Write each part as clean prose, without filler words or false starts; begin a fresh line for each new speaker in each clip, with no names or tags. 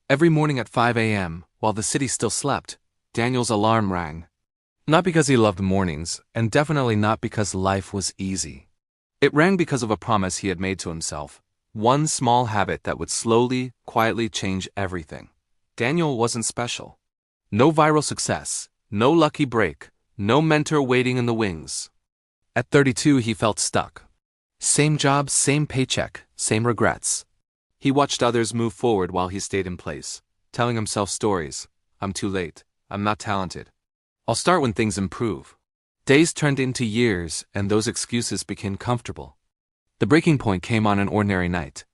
Every morning at 5 a.m., while the city still slept, Daniel's alarm rang. Not because he loved mornings, and definitely not because life was easy. It rang because of a promise he had made to himself, one small habit that would slowly, quietly change everything. Daniel wasn't special. No viral success, no lucky break, no mentor waiting in the wings. At 32, he felt stuck. Same job, same paycheck, same regrets. He watched others move forward while he stayed in place, telling himself stories. I'm too late. I'm not talented. I'll start when things improve. Days turned into years, and those excuses became comfortable. The breaking point came on an ordinary night.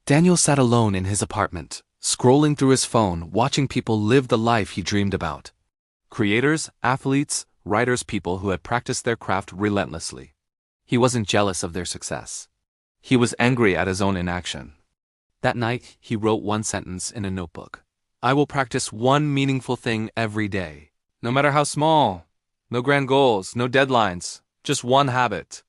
Daniel sat alone in his apartment, scrolling through his phone, watching people live the life he dreamed about. Creators, athletes, writers, people who had practiced their craft relentlessly. He wasn't jealous of their success. He was angry at his own inaction. That night, he wrote one sentence in a notebook. I will practice one meaningful thing every day. No matter how small. No grand goals, no deadlines, just one habit.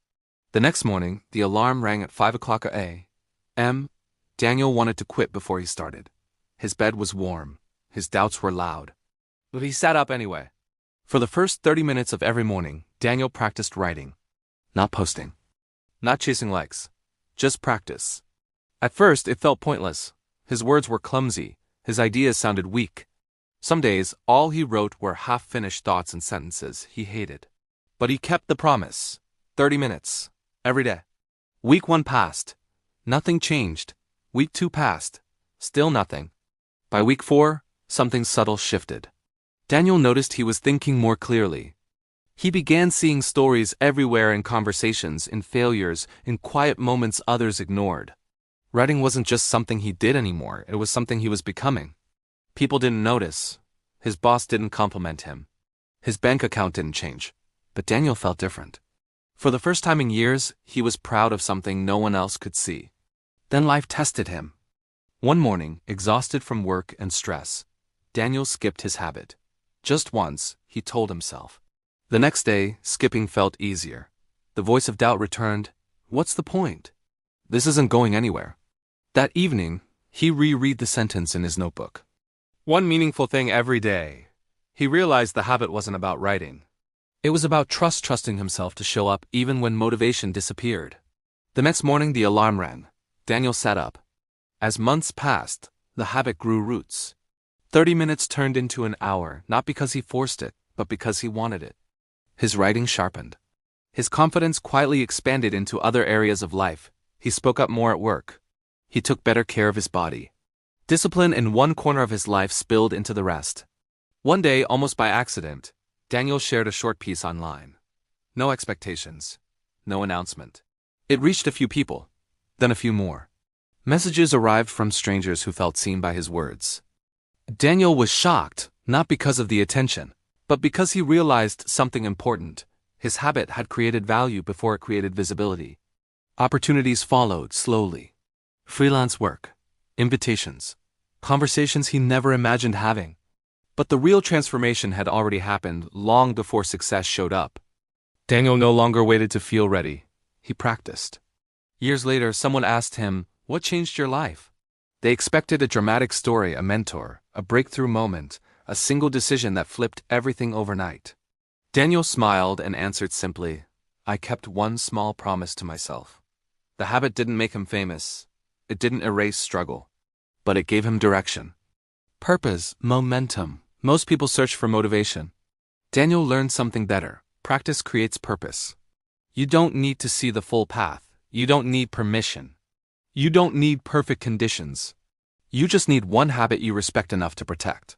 The next morning, the alarm rang at 5 o'clock a.m. Daniel wanted to quit before he started. His bed was warm. His doubts were loud. But he sat up anyway. For the first 30 minutes of every morning, Daniel practiced writing. Not posting. Not chasing likes. Just practice. At first, it felt pointless. His words were clumsy. His ideas sounded weak. Some days, all he wrote were half-finished thoughts and sentences he hated. But he kept the promise. 30 minutes. Every day. Week 1 passed. Nothing changed. Week 2 passed. Still nothing. By week 4, something subtle shifted. Daniel noticed he was thinking more clearly. He began seeing stories everywhere in conversations, in failures, in quiet moments others ignored. Writing wasn't just something he did anymore, it was something he was becoming. People didn't notice. His boss didn't compliment him. His bank account didn't change. But Daniel felt different. For the first time in years, he was proud of something no one else could see. Then life tested him. One morning, exhausted from work and stress, Daniel skipped his habit. Just once, he told himself. The next day, skipping felt easier. The voice of doubt returned. What's the point? This isn't going anywhere. That evening, he reread the sentence in his notebook. One meaningful thing every day. He realized the habit wasn't about writing. It was about trusting himself to show up even when motivation disappeared. The next morning, the alarm rang. Daniel sat up. As months passed, the habit grew roots. 30 minutes turned into an hour, not because he forced it, but because he wanted it. His writing sharpened. His confidence quietly expanded into other areas of life. He spoke up more at work. He took better care of his body. Discipline in one corner of his life spilled into the rest. One day, almost by accident, Daniel shared a short piece online. No expectations. No announcement. It reached a few people, then a few more. Messages arrived from strangers who felt seen by his words. Daniel was shocked, not because of the attention, but because he realized something important. His habit had created value before it created visibility. Opportunities followed slowly. Freelance work, invitations, conversations he never imagined having. But the real transformation had already happened long before success showed up. Daniel no longer waited to feel ready. He practiced. Years later, someone asked him, "What changed your life?" They expected a dramatic story, a mentor, a breakthrough moment, a single decision that flipped everything overnight. Daniel smiled and answered simply, "I kept one small promise to myself." The habit didn't make him famous. It didn't erase struggle. But it gave him direction. Purpose, momentum. Most people search for motivation. Daniel learned something better. Practice creates purpose. You don't need to see the full path. You don't need permission. You don't need perfect conditions. You just need one habit you respect enough to protect.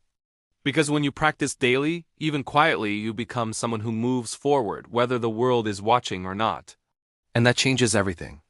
Because when you practice daily, even quietly, you become someone who moves forward, whether the world is watching or not. And that changes everything.